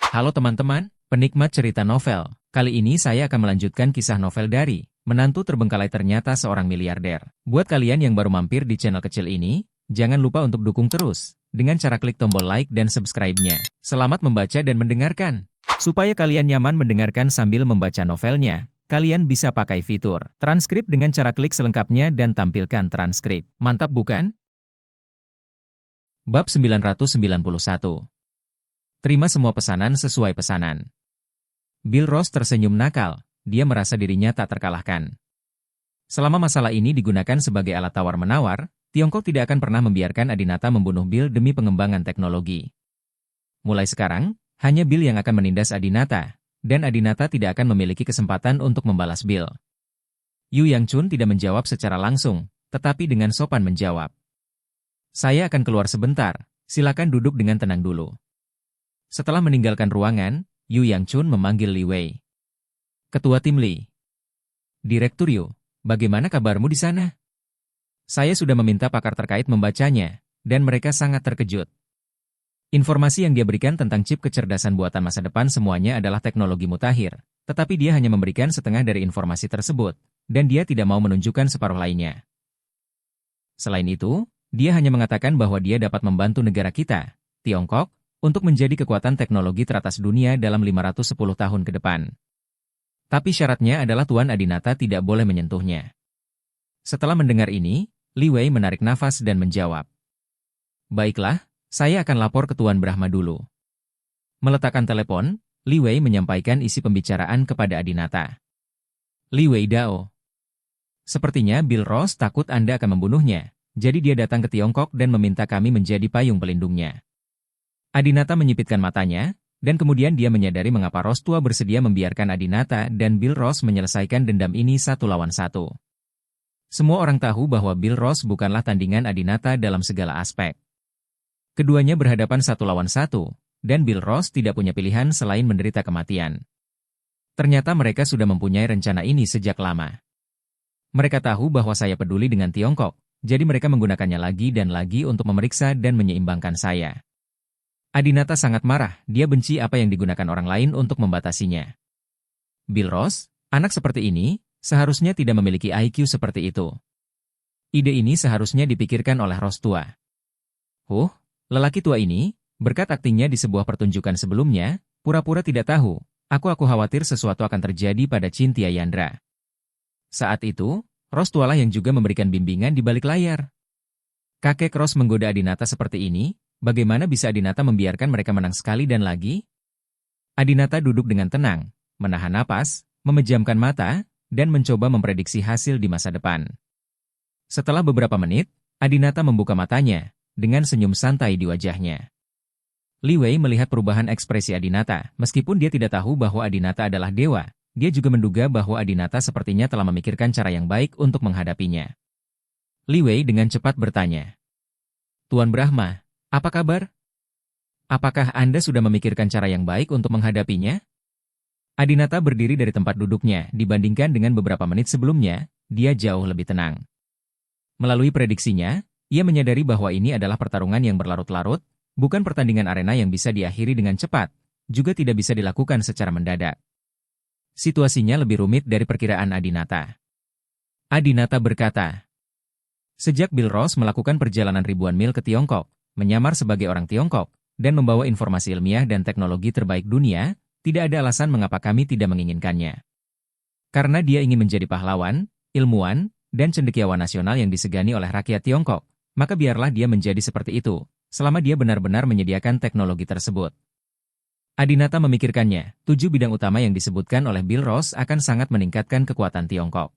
Halo teman-teman, penikmat cerita novel. Kali ini saya akan melanjutkan kisah novel dari Menantu Terbengkalai Ternyata Seorang Miliarder. Buat kalian yang baru mampir di channel kecil ini, jangan lupa untuk dukung terus dengan cara klik tombol like dan subscribe-nya. Selamat membaca dan mendengarkan. Supaya kalian nyaman mendengarkan sambil membaca novelnya, kalian bisa pakai fitur transkrip dengan cara klik selengkapnya dan tampilkan transkrip. Mantap bukan? Bab 991. Terima semua pesanan sesuai pesanan. Bill Ross tersenyum nakal, dia merasa dirinya tak terkalahkan. Selama masalah ini digunakan sebagai alat tawar-menawar, Tiongkok tidak akan pernah membiarkan Adinata membunuh Bill demi pengembangan teknologi. Mulai sekarang, hanya Bill yang akan menindas Adinata, dan Adinata tidak akan memiliki kesempatan untuk membalas Bill. Yu Yang Chun tidak menjawab secara langsung, tetapi dengan sopan menjawab. Saya akan keluar sebentar, silakan duduk dengan tenang dulu. Setelah meninggalkan ruangan, Yu Yang Chun memanggil Li Wei. Ketua Tim Li. Direktur Yu, bagaimana kabarmu di sana? Saya sudah meminta pakar terkait membacanya, dan mereka sangat terkejut. Informasi yang dia berikan tentang chip kecerdasan buatan masa depan semuanya adalah teknologi mutakhir, tetapi dia hanya memberikan setengah dari informasi tersebut, dan dia tidak mau menunjukkan separuh lainnya. Selain itu, dia hanya mengatakan bahwa dia dapat membantu negara kita, Tiongkok, untuk menjadi kekuatan teknologi teratas dunia dalam 510 tahun ke depan. Tapi syaratnya adalah Tuan Adinata tidak boleh menyentuhnya. Setelah mendengar ini, Li Wei menarik nafas dan menjawab. Baiklah, saya akan lapor ke Tuan Brahma dulu. Meletakkan telepon, Li Wei menyampaikan isi pembicaraan kepada Adinata. Li Wei Dao. Sepertinya Bill Ross takut Anda akan membunuhnya, jadi dia datang ke Tiongkok dan meminta kami menjadi payung pelindungnya. Adinata menyipitkan matanya, dan kemudian dia menyadari mengapa Ross tua bersedia membiarkan Adinata dan Bill Ross menyelesaikan dendam ini 1 lawan 1. Semua orang tahu bahwa Bill Ross bukanlah tandingan Adinata dalam segala aspek. Keduanya berhadapan 1 lawan 1, dan Bill Ross tidak punya pilihan selain menderita kematian. Ternyata mereka sudah mempunyai rencana ini sejak lama. Mereka tahu bahwa saya peduli dengan Tiongkok, jadi mereka menggunakannya lagi dan lagi untuk memeriksa dan menyeimbangkan saya. Adinata sangat marah, dia benci apa yang digunakan orang lain untuk membatasinya. Bill Ross, anak seperti ini, seharusnya tidak memiliki IQ seperti itu. Ide ini seharusnya dipikirkan oleh Ross tua. Lelaki tua ini, berkat aktingnya di sebuah pertunjukan sebelumnya, pura-pura tidak tahu, aku khawatir sesuatu akan terjadi pada Cynthia Yandra. Saat itu, Ross tualah yang juga memberikan bimbingan di balik layar. Kakek Ross menggoda Adinata seperti ini, bagaimana bisa Adinata membiarkan mereka menang sekali dan lagi? Adinata duduk dengan tenang, menahan napas, memejamkan mata, dan mencoba memprediksi hasil di masa depan. Setelah beberapa menit, Adinata membuka matanya, dengan senyum santai di wajahnya. Li Wei melihat perubahan ekspresi Adinata, meskipun dia tidak tahu bahwa Adinata adalah dewa, dia juga menduga bahwa Adinata sepertinya telah memikirkan cara yang baik untuk menghadapinya. Li Wei dengan cepat bertanya. Tuan Brahma, apa kabar? Apakah Anda sudah memikirkan cara yang baik untuk menghadapinya? Adinata berdiri dari tempat duduknya, dibandingkan dengan beberapa menit sebelumnya, dia jauh lebih tenang. Melalui prediksinya, ia menyadari bahwa ini adalah pertarungan yang berlarut-larut, bukan pertandingan arena yang bisa diakhiri dengan cepat, juga tidak bisa dilakukan secara mendadak. Situasinya lebih rumit dari perkiraan Adinata. Adinata berkata, sejak Bill Ross melakukan perjalanan ribuan mil ke Tiongkok, menyamar sebagai orang Tiongkok, dan membawa informasi ilmiah dan teknologi terbaik dunia, tidak ada alasan mengapa kami tidak menginginkannya. Karena dia ingin menjadi pahlawan, ilmuwan, dan cendekiawan nasional yang disegani oleh rakyat Tiongkok, maka biarlah dia menjadi seperti itu, selama dia benar-benar menyediakan teknologi tersebut. Adinata memikirkannya, 7 bidang utama yang disebutkan oleh Bill Ross akan sangat meningkatkan kekuatan Tiongkok.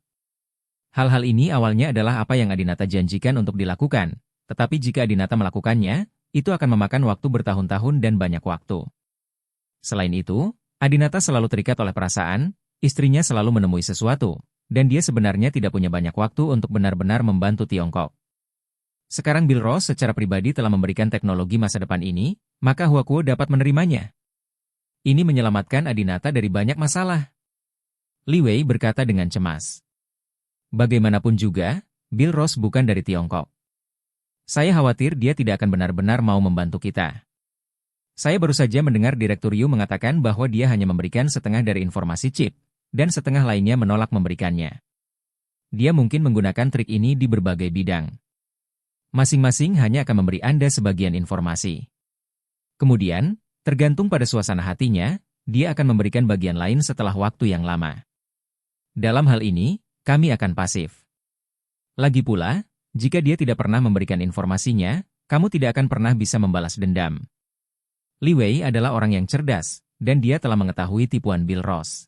Hal-hal ini awalnya adalah apa yang Adinata janjikan untuk dilakukan, tetapi jika Adinata melakukannya, itu akan memakan waktu bertahun-tahun dan banyak waktu. Selain itu, Adinata selalu terikat oleh perasaan, istrinya selalu menemui sesuatu, dan dia sebenarnya tidak punya banyak waktu untuk benar-benar membantu Tiongkok. Sekarang Bill Ross secara pribadi telah memberikan teknologi masa depan ini, maka Huakuo dapat menerimanya. Ini menyelamatkan Adinata dari banyak masalah. Li Wei berkata dengan cemas. Bagaimanapun juga, Bill Ross bukan dari Tiongkok. Saya khawatir dia tidak akan benar-benar mau membantu kita. Saya baru saja mendengar Direktur Yu mengatakan bahwa dia hanya memberikan setengah dari informasi chip, dan setengah lainnya menolak memberikannya. Dia mungkin menggunakan trik ini di berbagai bidang. Masing-masing hanya akan memberi Anda sebagian informasi. Kemudian, tergantung pada suasana hatinya, dia akan memberikan bagian lain setelah waktu yang lama. Dalam hal ini, kami akan pasif. Lagi pula, jika dia tidak pernah memberikan informasinya, kamu tidak akan pernah bisa membalas dendam. Li Wei adalah orang yang cerdas, dan dia telah mengetahui tipuan Bill Ross.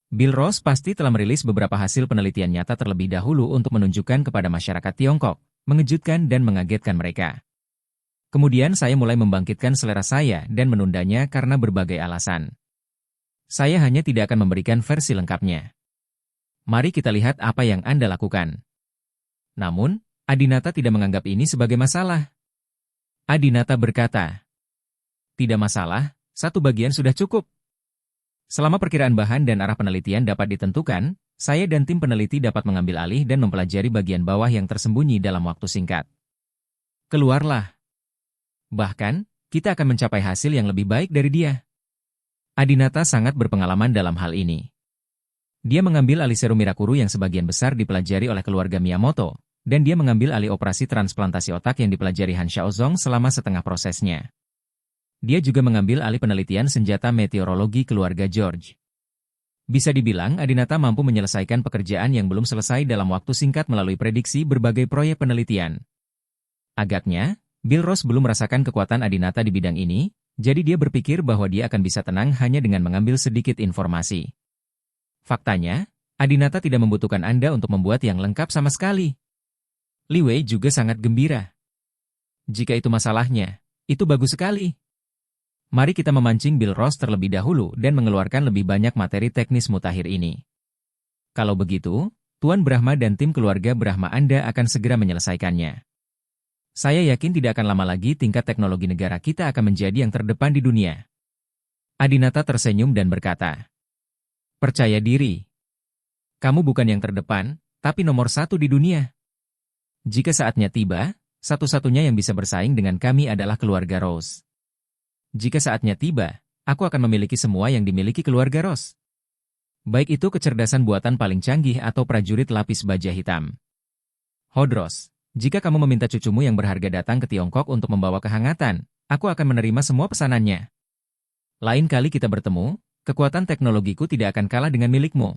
Bill Ross pasti telah merilis beberapa hasil penelitian nyata terlebih dahulu untuk menunjukkan kepada masyarakat Tiongkok, mengejutkan dan mengagetkan mereka. Kemudian saya mulai membangkitkan selera saya dan menundanya karena berbagai alasan. Saya hanya tidak akan memberikan versi lengkapnya. Mari kita lihat apa yang Anda lakukan. Namun, Adinata tidak menganggap ini sebagai masalah. Adinata berkata, "Tidak masalah, satu bagian sudah cukup. Selama perkiraan bahan dan arah penelitian dapat ditentukan, saya dan tim peneliti dapat mengambil alih dan mempelajari bagian bawah yang tersembunyi dalam waktu singkat. Keluarlah. Bahkan, kita akan mencapai hasil yang lebih baik dari dia." Adinata sangat berpengalaman dalam hal ini. Dia mengambil alih serum Mirakuru yang sebagian besar dipelajari oleh keluarga Miyamoto, dan dia mengambil alih operasi transplantasi otak yang dipelajari Han Xiaozong selama setengah prosesnya. Dia juga mengambil alih penelitian senjata meteorologi keluarga George. Bisa dibilang Adinata mampu menyelesaikan pekerjaan yang belum selesai dalam waktu singkat melalui prediksi berbagai proyek penelitian. Agaknya, Bill Ross belum merasakan kekuatan Adinata di bidang ini, jadi dia berpikir bahwa dia akan bisa tenang hanya dengan mengambil sedikit informasi. Faktanya, Adinata tidak membutuhkan Anda untuk membuat yang lengkap sama sekali. Li Wei juga sangat gembira. Jika itu masalahnya, itu bagus sekali. Mari kita memancing Bill Ross terlebih dahulu dan mengeluarkan lebih banyak materi teknis mutakhir ini. Kalau begitu, Tuan Brahma dan tim keluarga Brahma Anda akan segera menyelesaikannya. Saya yakin tidak akan lama lagi tingkat teknologi negara kita akan menjadi yang terdepan di dunia. Adinata tersenyum dan berkata, "Percaya diri. Kamu bukan yang terdepan, tapi nomor satu di dunia. Jika saatnya tiba, satu-satunya yang bisa bersaing dengan kami adalah keluarga Rose. Jika saatnya tiba, aku akan memiliki semua yang dimiliki keluarga Ross. Baik itu kecerdasan buatan paling canggih atau prajurit lapis baja hitam. Hodros, jika kamu meminta cucumu yang berharga datang ke Tiongkok untuk membawa kehangatan, aku akan menerima semua pesanannya. Lain kali kita bertemu, kekuatan teknologiku tidak akan kalah dengan milikmu."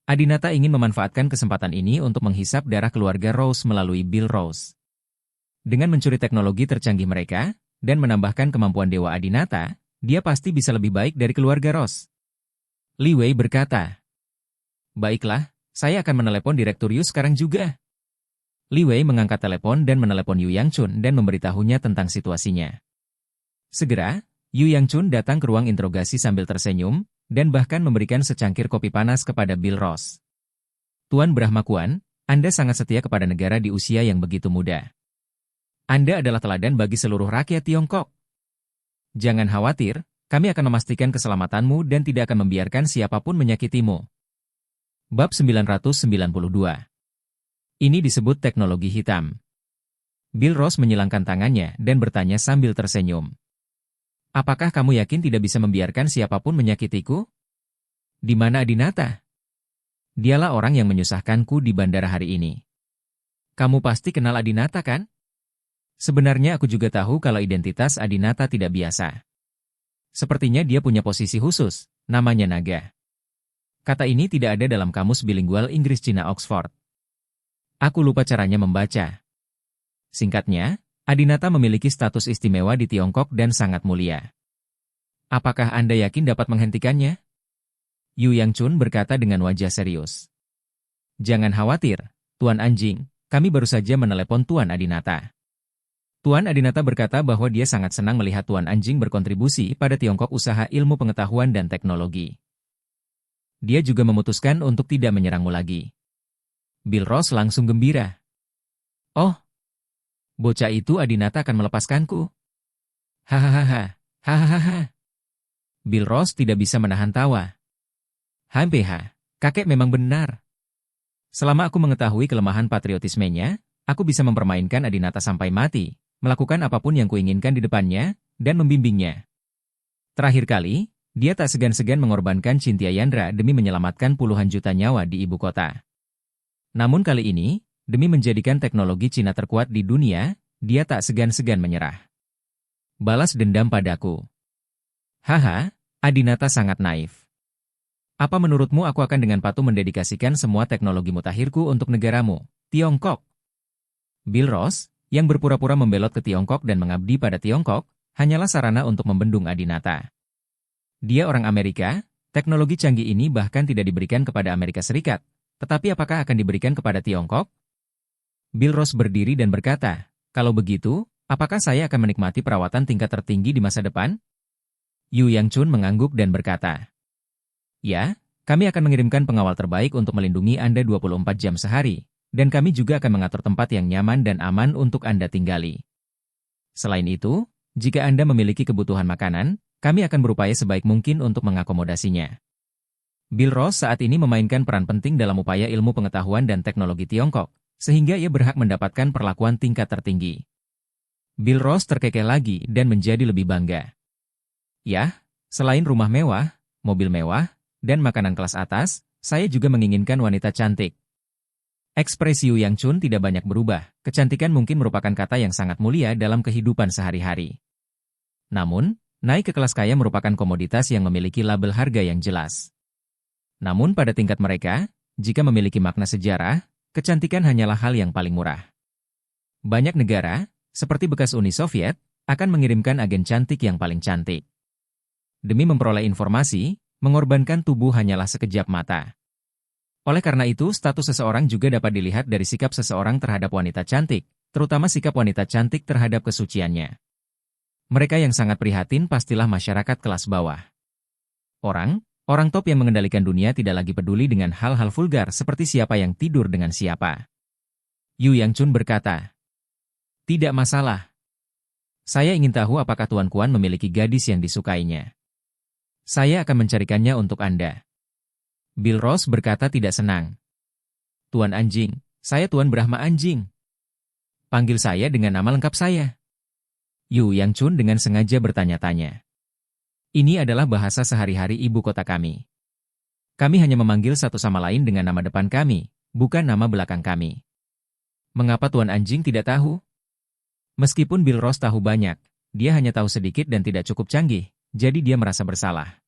Adinata ingin memanfaatkan kesempatan ini untuk menghisap darah keluarga Rose melalui Bill Ross. Dengan mencuri teknologi tercanggih mereka, dan menambahkan kemampuan Dewa Adinata, dia pasti bisa lebih baik dari keluarga Ross. Li Wei berkata, "Baiklah, saya akan menelepon Direktur Yu sekarang juga." Li Wei mengangkat telepon dan menelepon Yu Yangchun dan memberitahunya tentang situasinya. Segera, Yu Yangchun datang ke ruang interogasi sambil tersenyum, dan bahkan memberikan secangkir kopi panas kepada Bill Ross. "Tuan Brahma Kuan, Anda sangat setia kepada negara di usia yang begitu muda. Anda adalah teladan bagi seluruh rakyat Tiongkok. Jangan khawatir, kami akan memastikan keselamatanmu dan tidak akan membiarkan siapapun menyakitimu." Bab 992. Ini disebut teknologi hitam. Bill Ross menyilangkan tangannya dan bertanya sambil tersenyum. "Apakah kamu yakin tidak bisa membiarkan siapapun menyakitiku? Di mana Adinata? Dialah orang yang menyusahkanku di bandara hari ini. Kamu pasti kenal Adinata kan? Sebenarnya aku juga tahu kalau identitas Adinata tidak biasa. Sepertinya dia punya posisi khusus, namanya naga. Kata ini tidak ada dalam kamus bilingual Inggris-Cina Oxford. Aku lupa caranya membaca. Singkatnya, Adinata memiliki status istimewa di Tiongkok dan sangat mulia. Apakah Anda yakin dapat menghentikannya?" Yu Yangchun berkata dengan wajah serius. "Jangan khawatir, Tuan Anjing, kami baru saja menelepon Tuan Adinata." Tuan Adinata berkata bahwa dia sangat senang melihat Tuan Anjing berkontribusi pada Tiongkok usaha ilmu pengetahuan dan teknologi. Dia juga memutuskan untuk tidak menyerangmu lagi. Bill Ross langsung gembira. "Oh, bocah itu Adinata akan melepaskanku. Hahaha, hahaha." Bill Ross tidak bisa menahan tawa. "HMPH, kakek memang benar. Selama aku mengetahui kelemahan patriotismenya, aku bisa mempermainkan Adinata sampai mati, melakukan apapun yang kuinginkan di depannya, dan membimbingnya. Terakhir kali, dia tak segan-segan mengorbankan Cynthia Yandra demi menyelamatkan puluhan juta nyawa di ibu kota. Namun kali ini, demi menjadikan teknologi Cina terkuat di dunia, dia tak segan-segan menyerah. Balas dendam padaku. Haha, Adinata sangat naif. Apa menurutmu aku akan dengan patuh mendedikasikan semua teknologi mutakhirku untuk negaramu, Tiongkok? Bill Ross, yang berpura-pura membelot ke Tiongkok dan mengabdi pada Tiongkok, hanyalah sarana untuk membendung Adinata. Dia orang Amerika, teknologi canggih ini bahkan tidak diberikan kepada Amerika Serikat, tetapi apakah akan diberikan kepada Tiongkok? Bill Ross berdiri dan berkata, kalau begitu, apakah saya akan menikmati perawatan tingkat tertinggi di masa depan? Yu Yangchun mengangguk dan berkata, ya, kami akan mengirimkan pengawal terbaik untuk melindungi Anda 24 jam sehari, dan kami juga akan mengatur tempat yang nyaman dan aman untuk Anda tinggali. Selain itu, jika Anda memiliki kebutuhan makanan, kami akan berupaya sebaik mungkin untuk mengakomodasinya. Bill Ross saat ini memainkan peran penting dalam upaya ilmu pengetahuan dan teknologi Tiongkok, sehingga ia berhak mendapatkan perlakuan tingkat tertinggi. Bill Ross terkekeh lagi dan menjadi lebih bangga. Ya, selain rumah mewah, mobil mewah, dan makanan kelas atas, saya juga menginginkan wanita cantik. Ekspresi Yu Yangchun tidak banyak berubah, kecantikan mungkin merupakan kata yang sangat mulia dalam kehidupan sehari-hari. Namun, naik ke kelas kaya merupakan komoditas yang memiliki label harga yang jelas. Namun pada tingkat mereka, jika memiliki makna sejarah, kecantikan hanyalah hal yang paling murah. Banyak negara, seperti bekas Uni Soviet, akan mengirimkan agen cantik yang paling cantik. Demi memperoleh informasi, mengorbankan tubuh hanyalah sekejap mata. Oleh karena itu, status seseorang juga dapat dilihat dari sikap seseorang terhadap wanita cantik, terutama sikap wanita cantik terhadap kesuciannya. Mereka yang sangat prihatin pastilah masyarakat kelas bawah. Orang top yang mengendalikan dunia tidak lagi peduli dengan hal-hal vulgar seperti siapa yang tidur dengan siapa. Yu Yangchun berkata, tidak masalah. Saya ingin tahu apakah Tuan Kuan memiliki gadis yang disukainya. Saya akan mencarikannya untuk Anda. Bill Ross berkata tidak senang. Tuan Anjing, saya Tuan Brahma Anjing. Panggil saya dengan nama lengkap saya. Yu Yangchun dengan sengaja bertanya-tanya. Ini adalah bahasa sehari-hari ibu kota kami. Kami hanya memanggil satu sama lain dengan nama depan kami, bukan nama belakang kami. Mengapa Tuan Anjing tidak tahu? Meskipun Bill Ross tahu banyak, dia hanya tahu sedikit dan tidak cukup canggih, jadi dia merasa bersalah.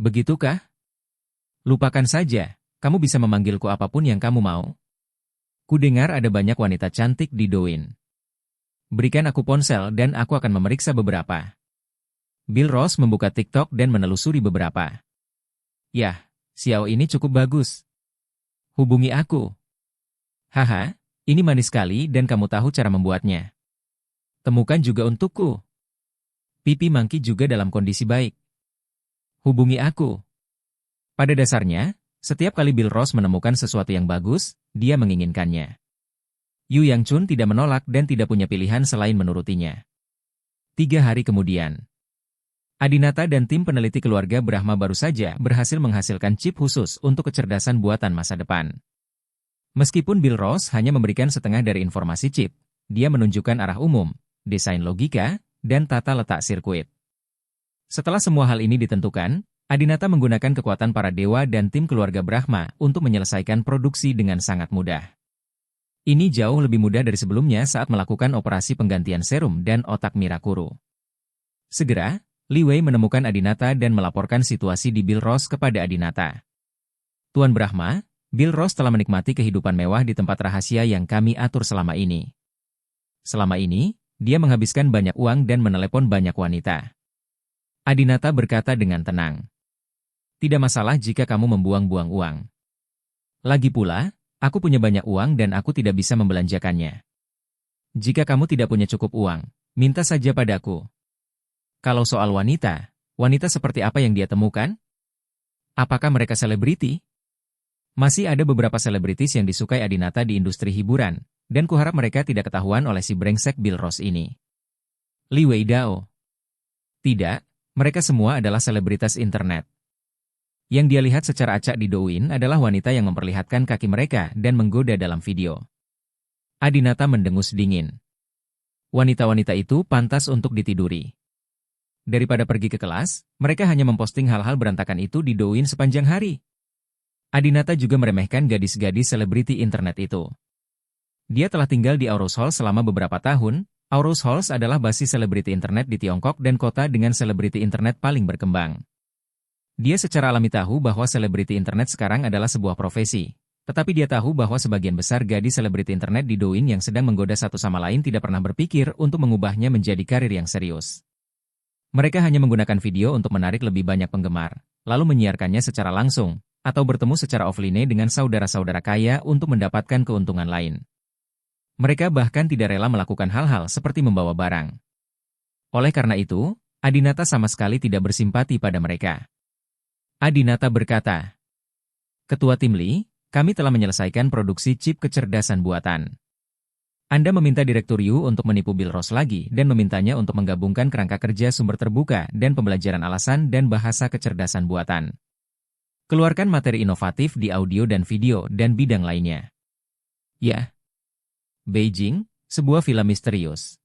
Begitukah? Lupakan saja, kamu bisa memanggilku apapun yang kamu mau. Kudengar ada banyak wanita cantik di Douyin. Berikan aku ponsel dan aku akan memeriksa beberapa. Bill Ross membuka TikTok dan menelusuri beberapa. Yah, Xiao ini cukup bagus. Hubungi aku. Haha, ini manis sekali dan kamu tahu cara membuatnya. Temukan juga untukku. Pipi Monkey juga dalam kondisi baik. Hubungi aku. Pada dasarnya, setiap kali Bill Ross menemukan sesuatu yang bagus, dia menginginkannya. Yu Yangchun tidak menolak dan tidak punya pilihan selain menurutinya. 3 hari kemudian, Adinata dan tim peneliti keluarga Brahma baru saja berhasil menghasilkan chip khusus untuk kecerdasan buatan masa depan. Meskipun Bill Ross hanya memberikan setengah dari informasi chip, dia menunjukkan arah umum, desain logika, dan tata letak sirkuit. Setelah semua hal ini ditentukan, Adinata menggunakan kekuatan para dewa dan tim keluarga Brahma untuk menyelesaikan produksi dengan sangat mudah. Ini jauh lebih mudah dari sebelumnya saat melakukan operasi penggantian serum dan otak Mirakuru. Segera, Li Wei menemukan Adinata dan melaporkan situasi di Bill Ross kepada Adinata. Tuan Brahma, Bill Ross telah menikmati kehidupan mewah di tempat rahasia yang kami atur selama ini. Selama ini, dia menghabiskan banyak uang dan menelepon banyak wanita. Adinata berkata dengan tenang. Tidak masalah jika kamu membuang-buang uang. Lagi pula, aku punya banyak uang dan aku tidak bisa membelanjakannya. Jika kamu tidak punya cukup uang, minta saja padaku. Kalau soal wanita, wanita seperti apa yang dia temukan? Apakah mereka selebriti? Masih ada beberapa selebritis yang disukai Adinata di industri hiburan, dan kuharap mereka tidak ketahuan oleh si brengsek Bill Ross ini. Li Wei Dao. Tidak, mereka semua adalah selebritas internet. Yang dia lihat secara acak di Douyin adalah wanita yang memperlihatkan kaki mereka dan menggoda dalam video. Adinata mendengus dingin. Wanita-wanita itu pantas untuk ditiduri. Daripada pergi ke kelas, mereka hanya memposting hal-hal berantakan itu di Douyin sepanjang hari. Adinata juga meremehkan gadis-gadis selebriti internet itu. Dia telah tinggal di Aarhus Hall selama beberapa tahun. Aarhus Hall adalah basis selebriti internet di Tiongkok dan kota dengan selebriti internet paling berkembang. Dia secara alami tahu bahwa selebriti internet sekarang adalah sebuah profesi. Tetapi dia tahu bahwa sebagian besar gadis selebriti internet di Douyin yang sedang menggoda satu sama lain tidak pernah berpikir untuk mengubahnya menjadi karir yang serius. Mereka hanya menggunakan video untuk menarik lebih banyak penggemar, lalu menyiarkannya secara langsung, atau bertemu secara offline dengan saudara-saudara kaya untuk mendapatkan keuntungan lain. Mereka bahkan tidak rela melakukan hal-hal seperti membawa barang. Oleh karena itu, Adinata sama sekali tidak bersimpati pada mereka. Adinata berkata, "Ketua Tim Lee, kami telah menyelesaikan produksi chip kecerdasan buatan. Anda meminta Direktur Yu untuk menipu Bill Ross lagi dan memintanya untuk menggabungkan kerangka kerja sumber terbuka dan pembelajaran alasan dan bahasa kecerdasan buatan. Keluarkan materi inovatif di audio dan video dan bidang lainnya." Ya. Beijing, sebuah villa misterius.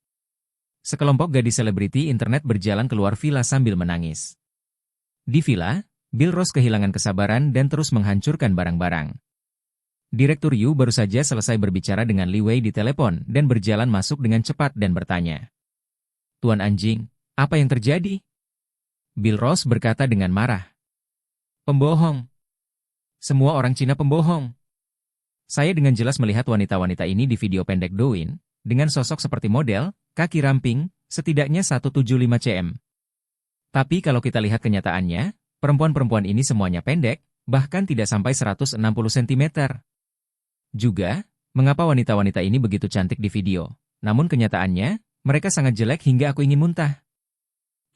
Sekelompok gadis selebriti internet berjalan keluar villa sambil menangis. Di villa, Bill Ross kehilangan kesabaran dan terus menghancurkan barang-barang. Direktur Yu baru saja selesai berbicara dengan Li Wei di telepon dan berjalan masuk dengan cepat dan bertanya, "Tuan anjing, apa yang terjadi?" Bill Ross berkata dengan marah, "Pembohong. Semua orang Cina pembohong. Saya dengan jelas melihat wanita-wanita ini di video pendek Douyin, dengan sosok seperti model, kaki ramping, setidaknya 175 cm. Tapi kalau kita lihat kenyataannya, perempuan-perempuan ini semuanya pendek, bahkan tidak sampai 160 cm. Juga, mengapa wanita-wanita ini begitu cantik di video, namun kenyataannya, mereka sangat jelek hingga aku ingin muntah.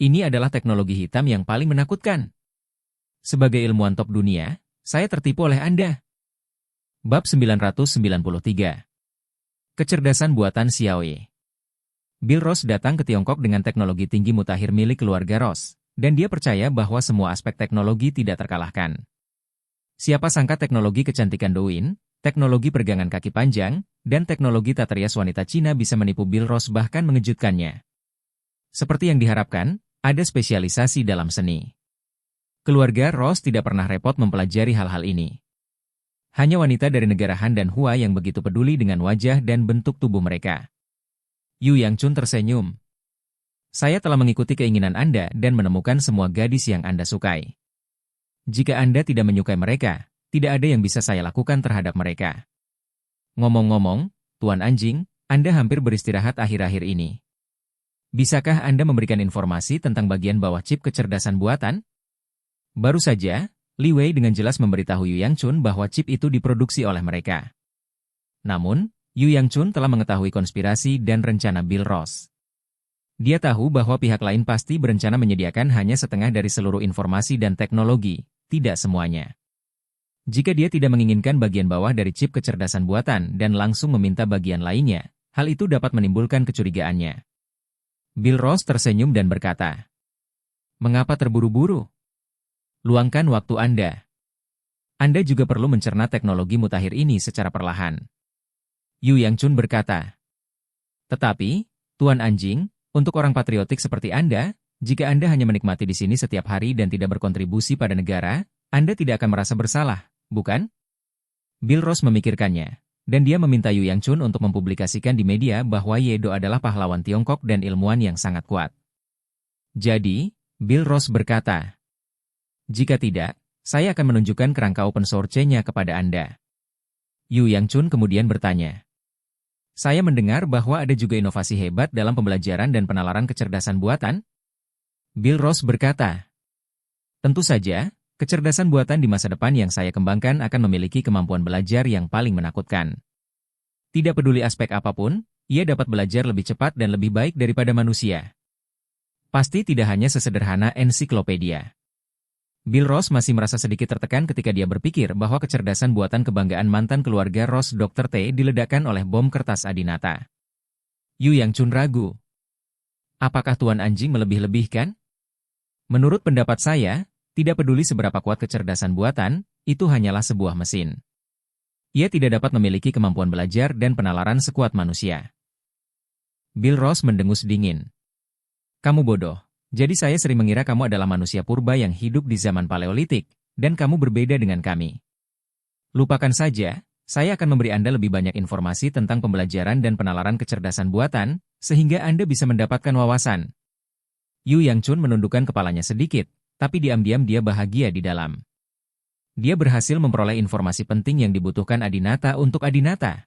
Ini adalah teknologi hitam yang paling menakutkan. Sebagai ilmuwan top dunia, saya tertipu oleh Anda." Bab 993. Kecerdasan buatan Xiaoyi. Bill Ross datang ke Tiongkok dengan teknologi tinggi mutakhir milik keluarga Ross, dan dia percaya bahwa semua aspek teknologi tidak terkalahkan. Siapa sangka teknologi kecantikan Douyin, teknologi peregangan kaki panjang, dan teknologi tata rias wanita Cina bisa menipu Bill Ross bahkan mengejutkannya. Seperti yang diharapkan, ada spesialisasi dalam seni. Keluarga Ross tidak pernah repot mempelajari hal-hal ini. Hanya wanita dari negara Han dan Hua yang begitu peduli dengan wajah dan bentuk tubuh mereka. Yu Yangchun tersenyum. "Saya telah mengikuti keinginan Anda dan menemukan semua gadis yang Anda sukai. Jika Anda tidak menyukai mereka, tidak ada yang bisa saya lakukan terhadap mereka. Ngomong-ngomong, Tuan Anjing, Anda hampir beristirahat akhir-akhir ini. Bisakah Anda memberikan informasi tentang bagian bawah chip kecerdasan buatan?" Baru saja, Li Wei dengan jelas memberitahu Yu Yangchun bahwa chip itu diproduksi oleh mereka. Namun, Yu Yangchun telah mengetahui konspirasi dan rencana Bill Ross. Dia tahu bahwa pihak lain pasti berencana menyediakan hanya setengah dari seluruh informasi dan teknologi, tidak semuanya. Jika dia tidak menginginkan bagian bawah dari chip kecerdasan buatan dan langsung meminta bagian lainnya, hal itu dapat menimbulkan kecurigaannya. Bill Ross tersenyum dan berkata, "Mengapa terburu-buru? Luangkan waktu Anda. Anda juga perlu mencerna teknologi mutakhir ini secara perlahan." Yu Yangchun berkata, "Tetapi, Tuan Anjing, untuk orang patriotik seperti Anda, jika Anda hanya menikmati di sini setiap hari dan tidak berkontribusi pada negara, Anda tidak akan merasa bersalah, bukan?" Bill Ross memikirkannya, dan dia meminta Yu Yangchun untuk mempublikasikan di media bahwa Yedo adalah pahlawan Tiongkok dan ilmuwan yang sangat kuat. Jadi, Bill Ross berkata, "Jika tidak, saya akan menunjukkan kerangka open source-nya kepada Anda." Yu Yangchun kemudian bertanya, "Saya mendengar bahwa ada juga inovasi hebat dalam pembelajaran dan penalaran kecerdasan buatan?" Bill Ross berkata, "Tentu saja, kecerdasan buatan di masa depan yang saya kembangkan akan memiliki kemampuan belajar yang paling menakutkan. Tidak peduli aspek apapun, ia dapat belajar lebih cepat dan lebih baik daripada manusia. Pasti tidak hanya sesederhana ensiklopedia." Bill Ross masih merasa sedikit tertekan ketika dia berpikir bahwa kecerdasan buatan kebanggaan mantan keluarga Ross Dr. T diledakkan oleh bom kertas Adinata. Yu Yangchun ragu. "Apakah Tuan Anjing melebih-lebihkan? Menurut pendapat saya, tidak peduli seberapa kuat kecerdasan buatan, itu hanyalah sebuah mesin. Ia tidak dapat memiliki kemampuan belajar dan penalaran sekuat manusia." Bill Ross mendengus dingin. "Kamu bodoh. Jadi saya sering mengira kamu adalah manusia purba yang hidup di zaman Paleolitik, dan kamu berbeda dengan kami. Lupakan saja, saya akan memberi Anda lebih banyak informasi tentang pembelajaran dan penalaran kecerdasan buatan, sehingga Anda bisa mendapatkan wawasan. Yu Yangchun menundukkan kepalanya sedikit, tapi diam-diam dia bahagia di dalam. Dia berhasil memperoleh informasi penting yang dibutuhkan Adinata untuk Adinata.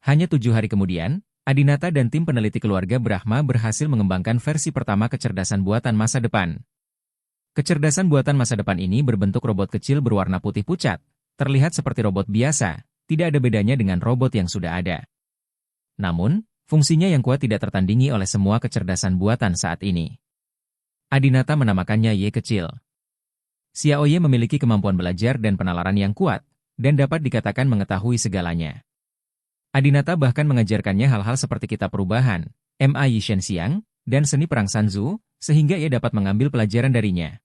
Hanya 7 hari kemudian, Adinata dan tim peneliti keluarga Brahma berhasil mengembangkan versi pertama kecerdasan buatan masa depan. Kecerdasan buatan masa depan ini berbentuk robot kecil berwarna putih pucat, terlihat seperti robot biasa, tidak ada bedanya dengan robot yang sudah ada. Namun, fungsinya yang kuat tidak tertandingi oleh semua kecerdasan buatan saat ini. Adinata menamakannya Ye kecil. Xiao Ye memiliki kemampuan belajar dan penalaran yang kuat, dan dapat dikatakan mengetahui segalanya. Adinata bahkan mengajarkannya hal-hal seperti kitab perubahan, Ma Yishen Xiang, dan seni perang Sanzu, sehingga ia dapat mengambil pelajaran darinya.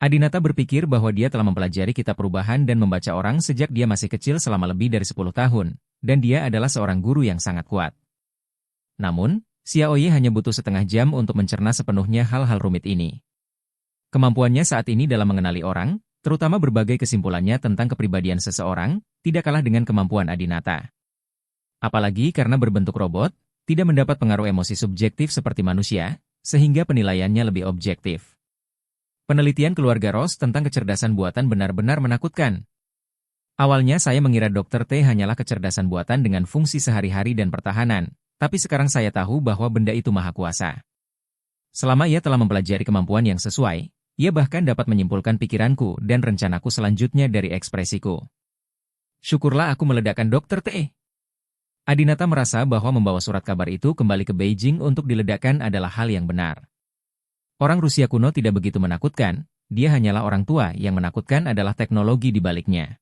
Adinata berpikir bahwa dia telah mempelajari kitab perubahan dan membaca orang sejak dia masih kecil selama lebih dari 10 tahun, dan dia adalah seorang guru yang sangat kuat. Namun, Xiao Ye hanya butuh setengah jam untuk mencerna sepenuhnya hal-hal rumit ini. Kemampuannya saat ini dalam mengenali orang, terutama berbagai kesimpulannya tentang kepribadian seseorang, tidak kalah dengan kemampuan Adinata. Apalagi karena berbentuk robot, tidak mendapat pengaruh emosi subjektif seperti manusia, sehingga penilaiannya lebih objektif. Penelitian keluarga Ross tentang kecerdasan buatan benar-benar menakutkan. Awalnya saya mengira Dr. T hanyalah kecerdasan buatan dengan fungsi sehari-hari dan pertahanan, tapi sekarang saya tahu bahwa benda itu maha kuasa. Selama ia telah mempelajari kemampuan yang sesuai, ia bahkan dapat menyimpulkan pikiranku dan rencanaku selanjutnya dari ekspresiku. Syukurlah aku meledakkan Dr. T. Adinata merasa bahwa membawa surat kabar itu kembali ke Beijing untuk diledakkan adalah hal yang benar. Orang Rusia kuno tidak begitu menakutkan, dia hanyalah orang tua yang menakutkan adalah teknologi di baliknya.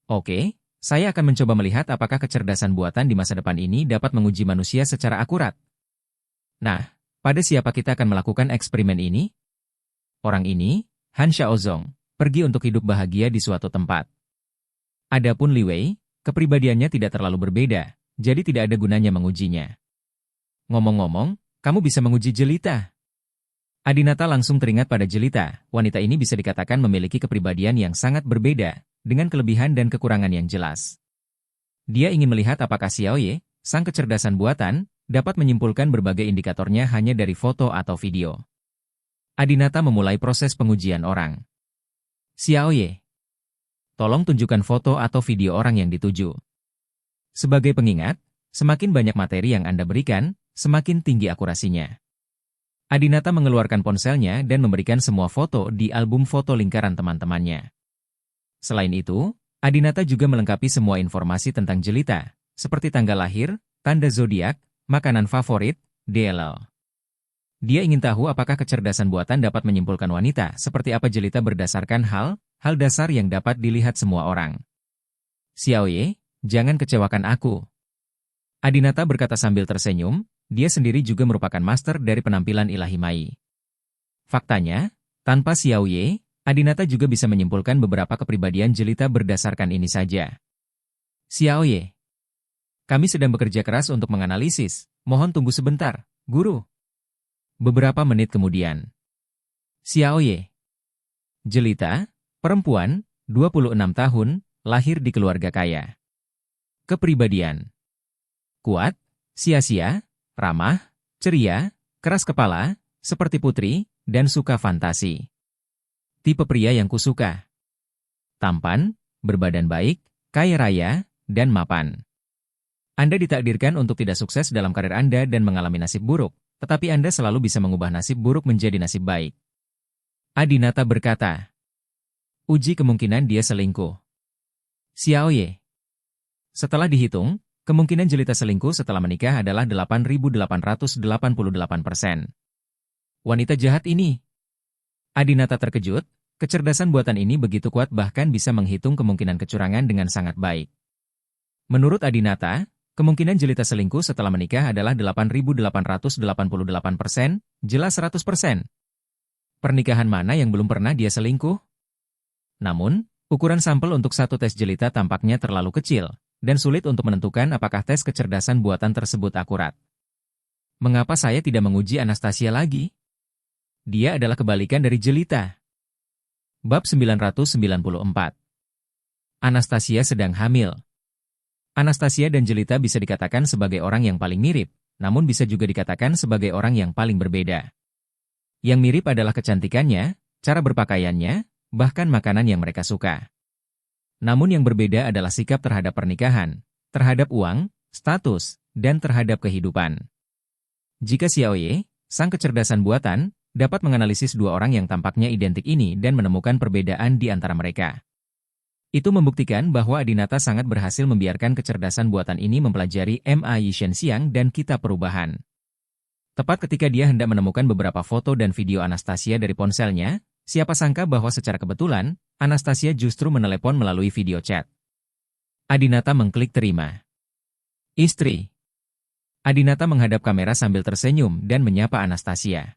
Oke, saya akan mencoba melihat apakah kecerdasan buatan di masa depan ini dapat menguji manusia secara akurat. Nah, pada siapa kita akan melakukan eksperimen ini? Orang ini, Han Xiaozong, pergi untuk hidup bahagia di suatu tempat. Adapun Li Wei, kepribadiannya tidak terlalu berbeda, jadi tidak ada gunanya mengujinya. Ngomong-ngomong, kamu bisa menguji Jelita. Adinata langsung teringat pada Jelita, wanita ini bisa dikatakan memiliki kepribadian yang sangat berbeda, dengan kelebihan dan kekurangan yang jelas. Dia ingin melihat apakah Xiao Ye, sang kecerdasan buatan, dapat menyimpulkan berbagai indikatornya hanya dari foto atau video. Adinata memulai proses pengujian orang. Xiao Ye, tolong tunjukkan foto atau video orang yang dituju. Sebagai pengingat, semakin banyak materi yang Anda berikan, semakin tinggi akurasinya. Adinata mengeluarkan ponselnya dan memberikan semua foto di album foto lingkaran teman-temannya. Selain itu, Adinata juga melengkapi semua informasi tentang Jelita, seperti tanggal lahir, tanda zodiak, makanan favorit, DLL. Dia ingin tahu apakah kecerdasan buatan dapat menyimpulkan wanita seperti apa Jelita berdasarkan hal dasar yang dapat dilihat semua orang. Xiao Ye, jangan kecewakan aku. Adinata berkata sambil tersenyum, dia sendiri juga merupakan master dari penampilan ilahi Mai. Faktanya, tanpa Xiao Ye, Adinata juga bisa menyimpulkan beberapa kepribadian Jelita berdasarkan ini saja. Xiao Ye, kami sedang bekerja keras untuk menganalisis, mohon tunggu sebentar, guru. Beberapa menit kemudian. Xiao Ye, Jelita, perempuan, 26 tahun, lahir di keluarga kaya. Kepribadian: kuat, sia-sia, ramah, ceria, keras kepala, seperti putri, dan suka fantasi. Tipe pria yang kusuka: tampan, berbadan baik, kaya raya, dan mapan. Anda ditakdirkan untuk tidak sukses dalam karir Anda dan mengalami nasib buruk, tetapi Anda selalu bisa mengubah nasib buruk menjadi nasib baik. Adinata berkata. Uji kemungkinan dia selingkuh. Xiao Ye, setelah dihitung, kemungkinan Jelita selingkuh setelah menikah adalah 8.888%. Wanita jahat ini. Adinata terkejut, kecerdasan buatan ini begitu kuat bahkan bisa menghitung kemungkinan kecurangan dengan sangat baik. Menurut Adinata, kemungkinan Jelita selingkuh setelah menikah adalah 8.888%, jelas 100%. Pernikahan mana yang belum pernah dia selingkuh? Namun, ukuran sampel untuk satu tes Jelita tampaknya terlalu kecil, dan sulit untuk menentukan apakah tes kecerdasan buatan tersebut akurat. Mengapa saya tidak menguji Anastasia lagi? Dia adalah kebalikan dari jelita. Bab 994. Anastasia sedang hamil. Anastasia dan jelita bisa dikatakan sebagai orang yang paling mirip, namun bisa juga dikatakan sebagai orang yang paling berbeda. Yang mirip adalah kecantikannya, cara berpakaiannya, bahkan makanan yang mereka suka. Namun yang berbeda adalah sikap terhadap pernikahan, terhadap uang, status, dan terhadap kehidupan. Jika Xiaoye, sang kecerdasan buatan, dapat menganalisis dua orang yang tampaknya identik ini dan menemukan perbedaan di antara mereka. Itu membuktikan bahwa Adinata sangat berhasil membiarkan kecerdasan buatan ini mempelajari Ma Yishenxiang dan kitab perubahan. Tepat ketika dia hendak menemukan beberapa foto dan video Anastasia dari ponselnya, siapa sangka bahwa secara kebetulan, Anastasia justru menelepon melalui video chat. Adinata mengklik terima. Istri. Adinata menghadap kamera sambil tersenyum dan menyapa Anastasia.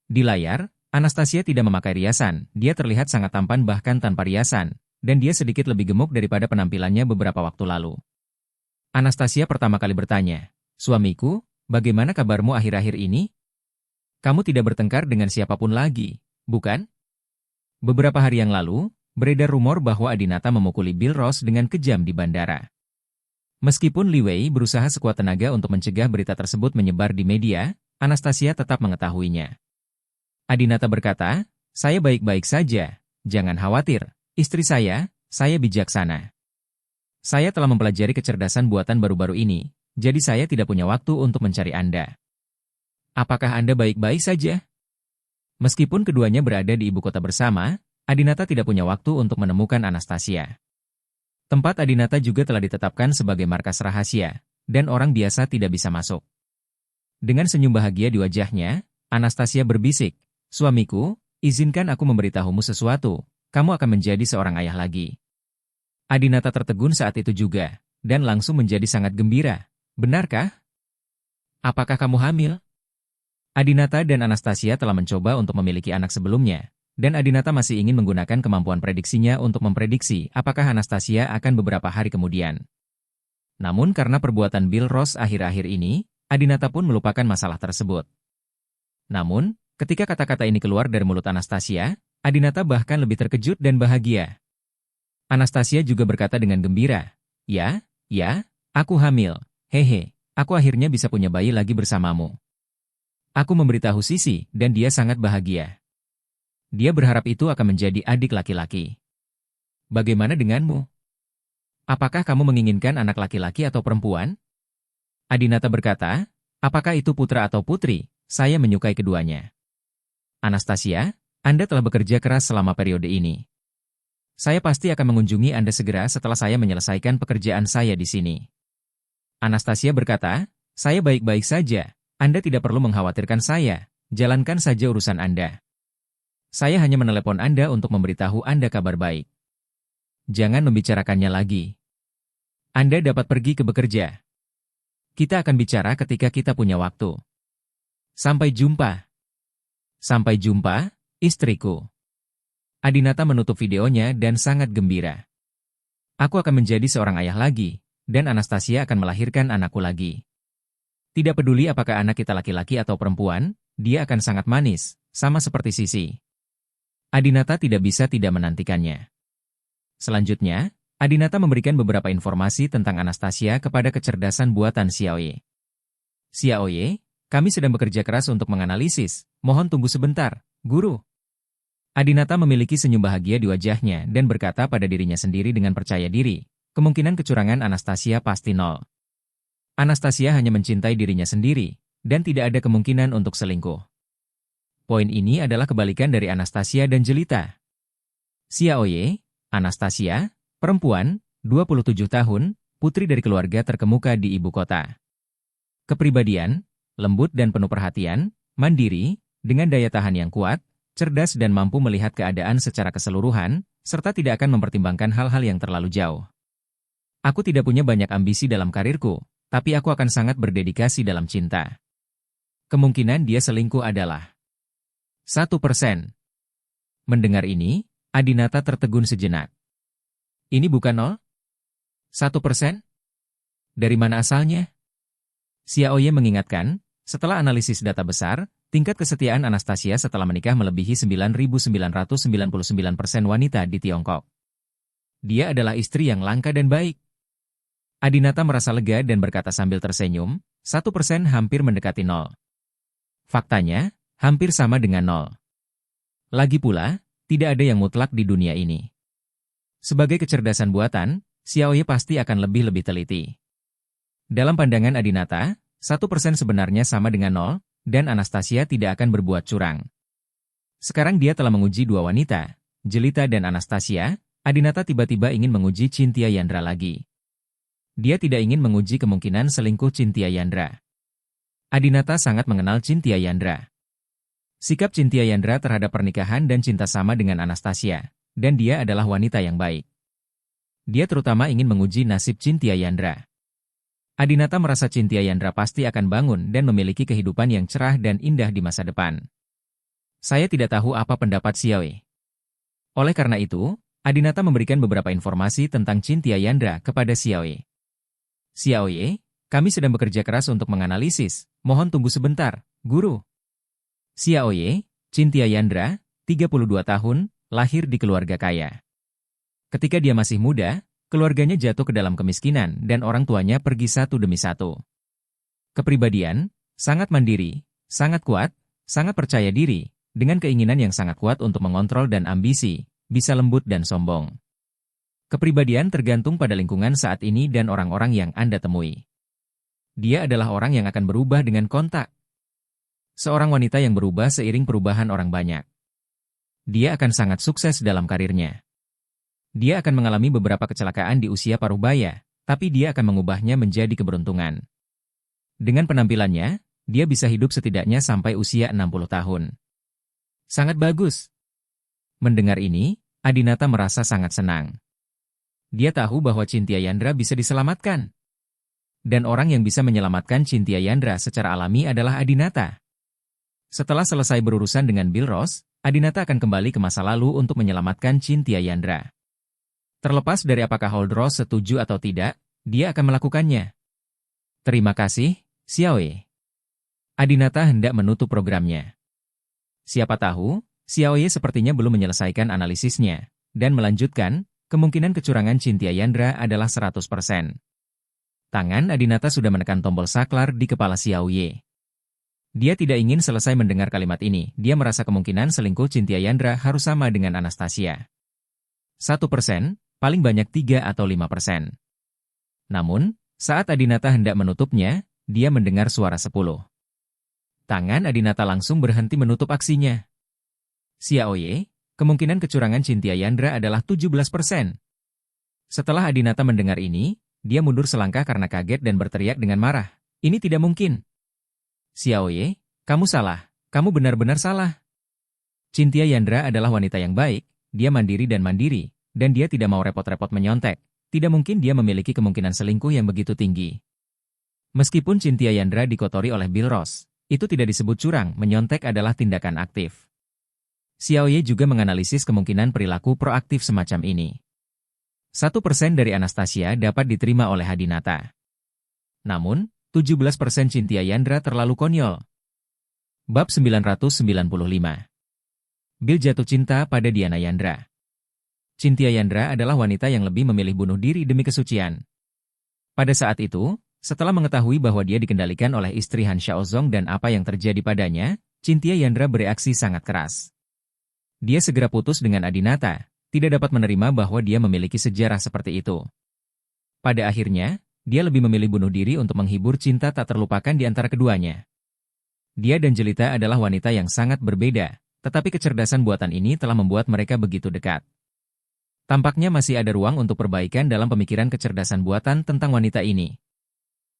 Di layar, Anastasia tidak memakai riasan, dia terlihat sangat tampan bahkan tanpa riasan, dan dia sedikit lebih gemuk daripada penampilannya beberapa waktu lalu. Anastasia pertama kali bertanya, "Suamiku, bagaimana kabarmu akhir-akhir ini? Kamu tidak bertengkar dengan siapapun lagi, bukan?" Beberapa hari yang lalu, beredar rumor bahwa Adinata memukuli Bill Ross dengan kejam di bandara. Meskipun Li Wei berusaha sekuat tenaga untuk mencegah berita tersebut menyebar di media, Anastasia tetap mengetahuinya. Adinata berkata, "Saya baik-baik saja, jangan khawatir, istri saya bijaksana. Saya telah mempelajari kecerdasan buatan baru-baru ini, jadi saya tidak punya waktu untuk mencari Anda. Apakah Anda baik-baik saja?" Meskipun keduanya berada di ibu kota bersama, Adinata tidak punya waktu untuk menemukan Anastasia. Tempat Adinata juga telah ditetapkan sebagai markas rahasia, dan orang biasa tidak bisa masuk. Dengan senyum bahagia di wajahnya, Anastasia berbisik, "Suamiku, izinkan aku memberitahumu sesuatu, kamu akan menjadi seorang ayah lagi." Adinata tertegun saat itu juga, dan langsung menjadi sangat gembira. "Benarkah? Apakah kamu hamil?" Adinata dan Anastasia telah mencoba untuk memiliki anak sebelumnya, dan Adinata masih ingin menggunakan kemampuan prediksinya untuk memprediksi apakah Anastasia akan beberapa hari kemudian. Namun karena perbuatan Bill Ross akhir-akhir ini, Adinata pun melupakan masalah tersebut. Namun, ketika kata-kata ini keluar dari mulut Anastasia, Adinata bahkan lebih terkejut dan bahagia. Anastasia juga berkata dengan gembira, Ya, aku hamil. Hehe, aku akhirnya bisa punya bayi lagi bersamamu." Aku memberitahu Sisi, dan dia sangat bahagia. Dia berharap itu akan menjadi adik laki-laki. Bagaimana denganmu? Apakah kamu menginginkan anak laki-laki atau perempuan? Adinata berkata, "Apakah itu putra atau putri, saya menyukai keduanya." Anastasia, Anda telah bekerja keras selama periode ini. Saya pasti akan mengunjungi Anda segera setelah saya menyelesaikan pekerjaan saya di sini. Anastasia berkata, "Saya baik-baik saja, Anda tidak perlu mengkhawatirkan saya, jalankan saja urusan Anda. Saya hanya menelepon Anda untuk memberitahu Anda kabar baik. Jangan membicarakannya lagi. Anda dapat pergi ke bekerja. Kita akan bicara ketika kita punya waktu. Sampai jumpa." "Sampai jumpa, istriku." Adinata menutup videonya dan sangat gembira. "Aku akan menjadi seorang ayah lagi, dan Anastasia akan melahirkan anakku lagi. Tidak peduli apakah anak kita laki-laki atau perempuan, dia akan sangat manis, sama seperti Sisi." Adinata tidak bisa tidak menantikannya. Selanjutnya, Adinata memberikan beberapa informasi tentang Anastasia kepada kecerdasan buatan Xiaoye. "Xiaoye, kami sedang bekerja keras untuk menganalisis, mohon tunggu sebentar, guru." Adinata memiliki senyum bahagia di wajahnya dan berkata pada dirinya sendiri dengan percaya diri, kemungkinan kecurangan Anastasia pasti nol. Anastasia hanya mencintai dirinya sendiri, dan tidak ada kemungkinan untuk selingkuh. Poin ini adalah kebalikan dari Anastasia dan jelita. Xiaoye, Anastasia, perempuan, 27 tahun, putri dari keluarga terkemuka di ibu kota. Kepribadian, lembut dan penuh perhatian, mandiri, dengan daya tahan yang kuat, cerdas dan mampu melihat keadaan secara keseluruhan, serta tidak akan mempertimbangkan hal-hal yang terlalu jauh. "Aku tidak punya banyak ambisi dalam karirku, tapi aku akan sangat berdedikasi dalam cinta." Kemungkinan dia selingkuh adalah 1%. Mendengar ini, Adinata tertegun sejenak. "Ini bukan 1%? Dari mana asalnya?" Xiaoye mengingatkan, setelah analisis data besar, tingkat kesetiaan Anastasia setelah menikah melebihi 9.999% wanita di Tiongkok. Dia adalah istri yang langka dan baik. Adinata merasa lega dan berkata sambil tersenyum, 1% hampir mendekati 0. Faktanya, hampir sama dengan 0. Lagi pula, tidak ada yang mutlak di dunia ini. Sebagai kecerdasan buatan, Xiaoye pasti akan lebih teliti. Dalam pandangan Adinata, 1% sebenarnya sama dengan 0, dan Anastasia tidak akan berbuat curang. Sekarang dia telah menguji dua wanita, Jelita dan Anastasia. Adinata tiba-tiba ingin menguji Cynthia Yandra lagi. Dia tidak ingin menguji kemungkinan selingkuh Cynthia Yandra. Adinata sangat mengenal Cynthia Yandra. Sikap Cynthia Yandra terhadap pernikahan dan cinta sama dengan Anastasia, dan dia adalah wanita yang baik. Dia terutama ingin menguji nasib Cynthia Yandra. Adinata merasa Cynthia Yandra pasti akan bangun dan memiliki kehidupan yang cerah dan indah di masa depan. Saya tidak tahu apa pendapat Xiaoye. Oleh karena itu, Adinata memberikan beberapa informasi tentang Cynthia Yandra kepada Xiaoye. Xiaoye, kami sedang bekerja keras untuk menganalisis. Mohon tunggu sebentar, Guru. Xiaoye, Cynthia Yandra, 32 tahun, lahir di keluarga kaya. Ketika dia masih muda, keluarganya jatuh ke dalam kemiskinan dan orang tuanya pergi satu demi satu. Kepribadian, sangat mandiri, sangat kuat, sangat percaya diri, dengan keinginan yang sangat kuat untuk mengontrol dan ambisi, bisa lembut dan sombong. Kepribadian tergantung pada lingkungan saat ini dan orang-orang yang Anda temui. Dia adalah orang yang akan berubah dengan kontak. Seorang wanita yang berubah seiring perubahan orang banyak. Dia akan sangat sukses dalam karirnya. Dia akan mengalami beberapa kecelakaan di usia paruh baya, tapi dia akan mengubahnya menjadi keberuntungan. Dengan penampilannya, dia bisa hidup setidaknya sampai usia 60 tahun. Sangat bagus. Mendengar ini, Adinata merasa sangat senang. Dia tahu bahwa Cynthia Yandra bisa diselamatkan. Dan orang yang bisa menyelamatkan Cynthia Yandra secara alami adalah Adinata. Setelah selesai berurusan dengan Bill Ross, Adinata akan kembali ke masa lalu untuk menyelamatkan Cynthia Yandra. Terlepas dari apakah Holdross setuju atau tidak, dia akan melakukannya. Terima kasih, Xiaoye. Adinata hendak menutup programnya. Siapa tahu, Xiaoye sepertinya belum menyelesaikan analisisnya, dan melanjutkan, kemungkinan kecurangan Cynthia Yandra adalah 100%. Tangan Adinata sudah menekan tombol saklar di kepala Xiaoye. Dia tidak ingin selesai mendengar kalimat ini, dia merasa kemungkinan selingkuh Cynthia Yandra harus sama dengan Anastasia. 1%, paling banyak 3 atau 5%. Namun, saat Adinata hendak menutupnya, dia mendengar suara 10. Tangan Adinata langsung berhenti menutup aksinya. Xiaoye, kemungkinan kecurangan Cynthia Yandra adalah 17%. Setelah Adinata mendengar ini, dia mundur selangkah karena kaget dan berteriak dengan marah. Ini tidak mungkin. Xiaoye, kamu salah. Kamu benar-benar salah. Cynthia Yandra adalah wanita yang baik, dia mandiri, dan dia tidak mau repot-repot menyontek. Tidak mungkin dia memiliki kemungkinan selingkuh yang begitu tinggi. Meskipun Cynthia Yandra dikotori oleh Bill Ross, itu tidak disebut curang, menyontek adalah tindakan aktif. Xiaoye juga menganalisis kemungkinan perilaku proaktif semacam ini. 1% dari Anastasia dapat diterima oleh Adinata. Namun, 17% Cynthia Yandra terlalu konyol. Bab 995. Bill jatuh cinta pada Diana Yandra. Cynthia Yandra adalah wanita yang lebih memilih bunuh diri demi kesucian. Pada saat itu, setelah mengetahui bahwa dia dikendalikan oleh istri Han Xiaozong dan apa yang terjadi padanya, Cynthia Yandra bereaksi sangat keras. Dia segera putus dengan Adinata, tidak dapat menerima bahwa dia memiliki sejarah seperti itu. Pada akhirnya, dia lebih memilih bunuh diri untuk menghibur cinta tak terlupakan di antara keduanya. Dia dan Jelita adalah wanita yang sangat berbeda, tetapi kecerdasan buatan ini telah membuat mereka begitu dekat. Tampaknya masih ada ruang untuk perbaikan dalam pemikiran kecerdasan buatan tentang wanita ini.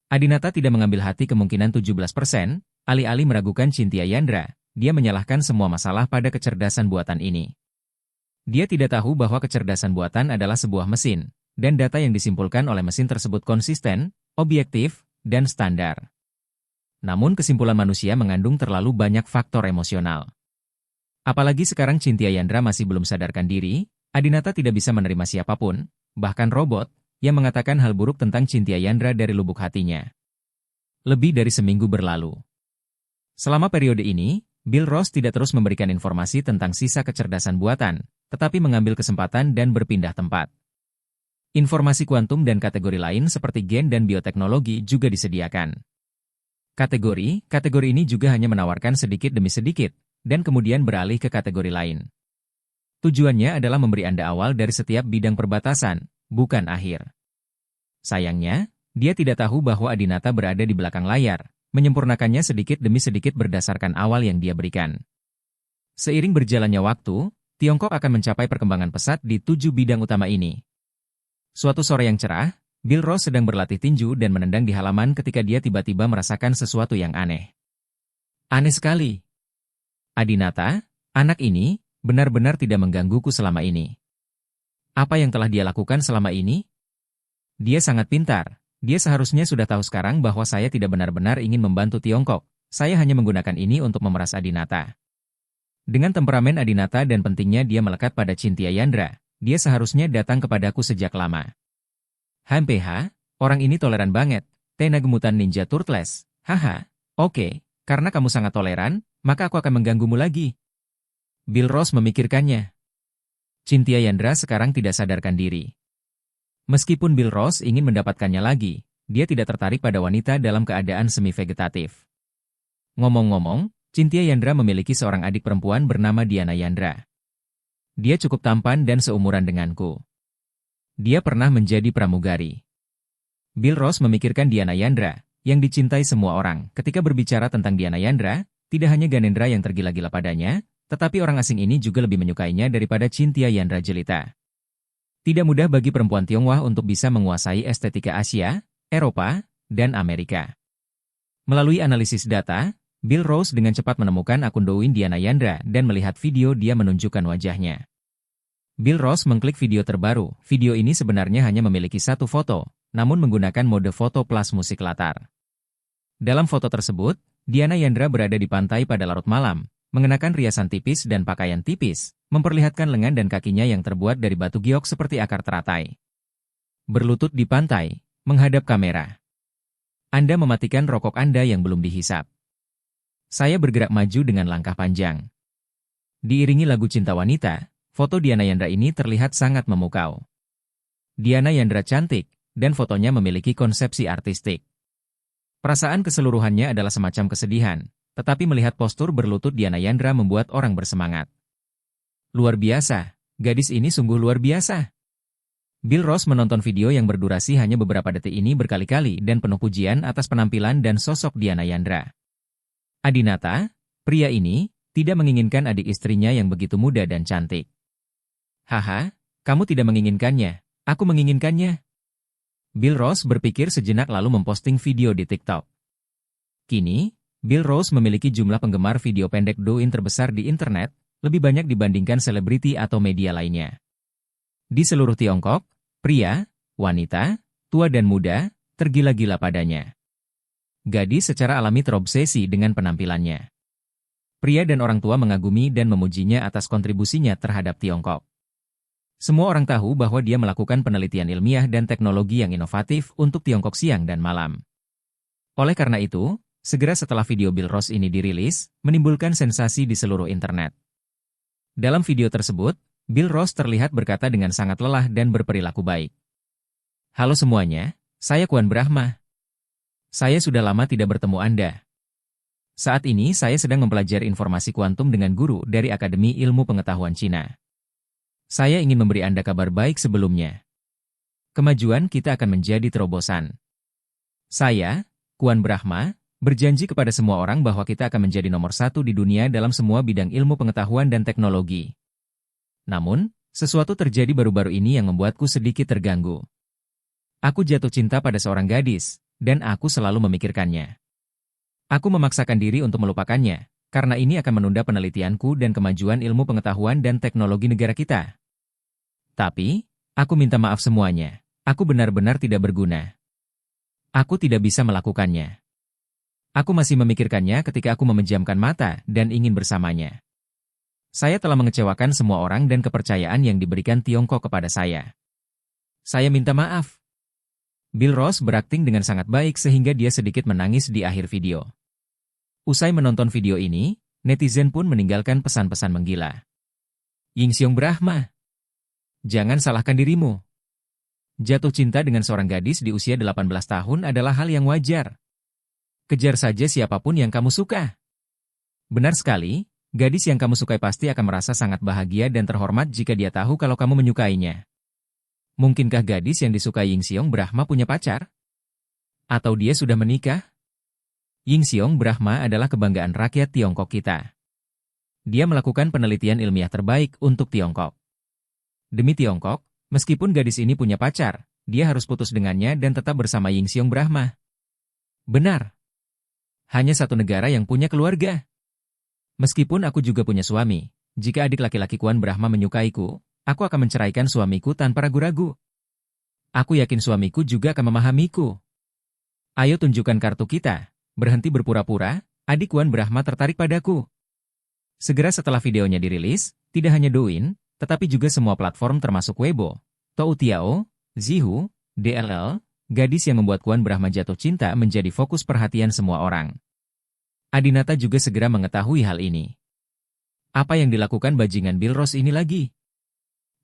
Adinata tidak mengambil hati kemungkinan 17%, alih-alih meragukan Cynthia Yandra, dia menyalahkan semua masalah pada kecerdasan buatan ini. Dia tidak tahu bahwa kecerdasan buatan adalah sebuah mesin, dan data yang disimpulkan oleh mesin tersebut konsisten, objektif, dan standar. Namun kesimpulan manusia mengandung terlalu banyak faktor emosional. Apalagi sekarang Cynthia Yandra masih belum sadarkan diri, Adinata tidak bisa menerima siapapun, bahkan robot, yang mengatakan hal buruk tentang Cynthia Yandra dari lubuk hatinya. Lebih dari seminggu berlalu. Selama periode ini, Bill Ross tidak terus memberikan informasi tentang sisa kecerdasan buatan, tetapi mengambil kesempatan dan berpindah tempat. Informasi kuantum dan kategori lain seperti gen dan bioteknologi juga disediakan. Kategori ini juga hanya menawarkan sedikit demi sedikit, dan kemudian beralih ke kategori lain. Tujuannya adalah memberi Anda awal dari setiap bidang perbatasan, bukan akhir. Sayangnya, dia tidak tahu bahwa Adinata berada di belakang layar, menyempurnakannya sedikit demi sedikit berdasarkan awal yang dia berikan. Seiring berjalannya waktu, Tiongkok akan mencapai perkembangan pesat di 7 bidang utama ini. Suatu sore yang cerah, Bill Ross sedang berlatih tinju dan menendang di halaman ketika dia tiba-tiba merasakan sesuatu yang aneh. Aneh sekali. Adinata, anak ini, benar-benar tidak menggangguku selama ini. Apa yang telah dia lakukan selama ini? Dia sangat pintar. Dia seharusnya sudah tahu sekarang bahwa saya tidak benar-benar ingin membantu Tiongkok. Saya hanya menggunakan ini untuk memeras Adinata. Dengan temperamen Adinata dan pentingnya dia melekat pada Chintya Yandra, dia seharusnya datang kepadaku sejak lama. HMPH, orang ini toleran banget. Tena gemutan Ninja Turtles. Haha, oke, karena kamu sangat toleran, maka aku akan mengganggumu lagi. Bill Ross memikirkannya. Chintya Yandra sekarang tidak sadarkan diri. Meskipun Bill Ross ingin mendapatkannya lagi, dia tidak tertarik pada wanita dalam keadaan semi-vegetatif. Ngomong-ngomong, Chintya Yandra memiliki seorang adik perempuan bernama Diana Yandra. Dia cukup tampan dan seumuran denganku. Dia pernah menjadi pramugari. Bill Ross memikirkan Diana Yandra, yang dicintai semua orang. Ketika berbicara tentang Diana Yandra, tidak hanya Ganendra yang tergila-gila padanya, tetapi orang asing ini juga lebih menyukainya daripada Chintya Yandra jelita. Tidak mudah bagi perempuan Tionghoa untuk bisa menguasai estetika Asia, Eropa, dan Amerika. Melalui analisis data, Bill Ross dengan cepat menemukan akun Douyin Diana Yandra dan melihat video dia menunjukkan wajahnya. Bill Ross mengklik video terbaru. Video ini sebenarnya hanya memiliki satu foto, namun menggunakan mode foto plus musik latar. Dalam foto tersebut, Diana Yandra berada di pantai pada larut malam, mengenakan riasan tipis dan pakaian tipis, memperlihatkan lengan dan kakinya yang terbuat dari batu giok seperti akar teratai. Berlutut di pantai, menghadap kamera. Anda mematikan rokok Anda yang belum dihisap. Saya bergerak maju dengan langkah panjang. Diiringi lagu Cinta Wanita, foto Diana Yandra ini terlihat sangat memukau. Diana Yandra cantik, dan fotonya memiliki konsepsi artistik. Perasaan keseluruhannya adalah semacam kesedihan, tetapi melihat postur berlutut Diana Yandra membuat orang bersemangat. Luar biasa, gadis ini sungguh luar biasa. Bill Ross menonton video yang berdurasi hanya beberapa detik ini berkali-kali dan penuh pujian atas penampilan dan sosok Diana Yandra. Adinata, pria ini, tidak menginginkan adik istrinya yang begitu muda dan cantik. Haha, kamu tidak menginginkannya, aku menginginkannya. Bill Ross berpikir sejenak lalu memposting video di TikTok. Kini, Bill Ross memiliki jumlah penggemar video pendek Douyin terbesar di internet, lebih banyak dibandingkan selebriti atau media lainnya. Di seluruh Tiongkok, pria, wanita, tua dan muda, tergila-gila padanya. Gadis secara alami terobsesi dengan penampilannya. Pria dan orang tua mengagumi dan memujinya atas kontribusinya terhadap Tiongkok. Semua orang tahu bahwa dia melakukan penelitian ilmiah dan teknologi yang inovatif untuk Tiongkok siang dan malam. Oleh karena itu, segera setelah video Bill Ross ini dirilis, menimbulkan sensasi di seluruh internet. Dalam video tersebut, Bill Ross terlihat berkata dengan sangat lelah dan berperilaku baik. Halo semuanya, saya Kuan Brahma. Saya sudah lama tidak bertemu Anda. Saat ini saya sedang mempelajari informasi kuantum dengan guru dari Akademi Ilmu Pengetahuan Cina. Saya ingin memberi Anda kabar baik sebelumnya. Kemajuan kita akan menjadi terobosan. Saya, Kuan Brahma, berjanji kepada semua orang bahwa kita akan menjadi nomor 1 di dunia dalam semua bidang ilmu pengetahuan dan teknologi. Namun, sesuatu terjadi baru-baru ini yang membuatku sedikit terganggu. Aku jatuh cinta pada seorang gadis, dan aku selalu memikirkannya. Aku memaksakan diri untuk melupakannya, karena ini akan menunda penelitianku dan kemajuan ilmu pengetahuan dan teknologi negara kita. Tapi, aku minta maaf semuanya. Aku benar-benar tidak berguna. Aku tidak bisa melakukannya. Aku masih memikirkannya ketika aku memejamkan mata dan ingin bersamanya. Saya telah mengecewakan semua orang dan kepercayaan yang diberikan Tiongkok kepada saya. Saya minta maaf. Bill Ross berakting dengan sangat baik sehingga dia sedikit menangis di akhir video. Usai menonton video ini, netizen pun meninggalkan pesan-pesan menggila. Yingxiong Brahma, jangan salahkan dirimu. Jatuh cinta dengan seorang gadis di usia 18 tahun adalah hal yang wajar. Kejar saja siapapun yang kamu suka. Benar sekali, gadis yang kamu sukai pasti akan merasa sangat bahagia dan terhormat jika dia tahu kalau kamu menyukainya. Mungkinkah gadis yang disukai Yingxiong Brahma punya pacar? Atau dia sudah menikah? Yingxiong Brahma adalah kebanggaan rakyat Tiongkok kita. Dia melakukan penelitian ilmiah terbaik untuk Tiongkok. Demi Tiongkok, meskipun gadis ini punya pacar, dia harus putus dengannya dan tetap bersama Yingxiong Brahma. Benar. Hanya satu negara yang punya keluarga. Meskipun aku juga punya suami, jika adik laki-laki Kuan Brahma menyukaiku, aku akan menceraikan suamiku tanpa ragu-ragu. Aku yakin suamiku juga akan memahamiku. Ayo tunjukkan kartu kita. Berhenti berpura-pura, adik Kuan Brahma tertarik padaku. Segera setelah videonya dirilis, tidak hanya Douyin, tetapi juga semua platform termasuk Weibo, Toutiao, Zhihu, DLL, gadis yang membuat Kuan Brahma jatuh cinta menjadi fokus perhatian semua orang. Adinata juga segera mengetahui hal ini. Apa yang dilakukan bajingan Bill Ross ini lagi?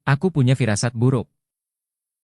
Aku punya firasat buruk.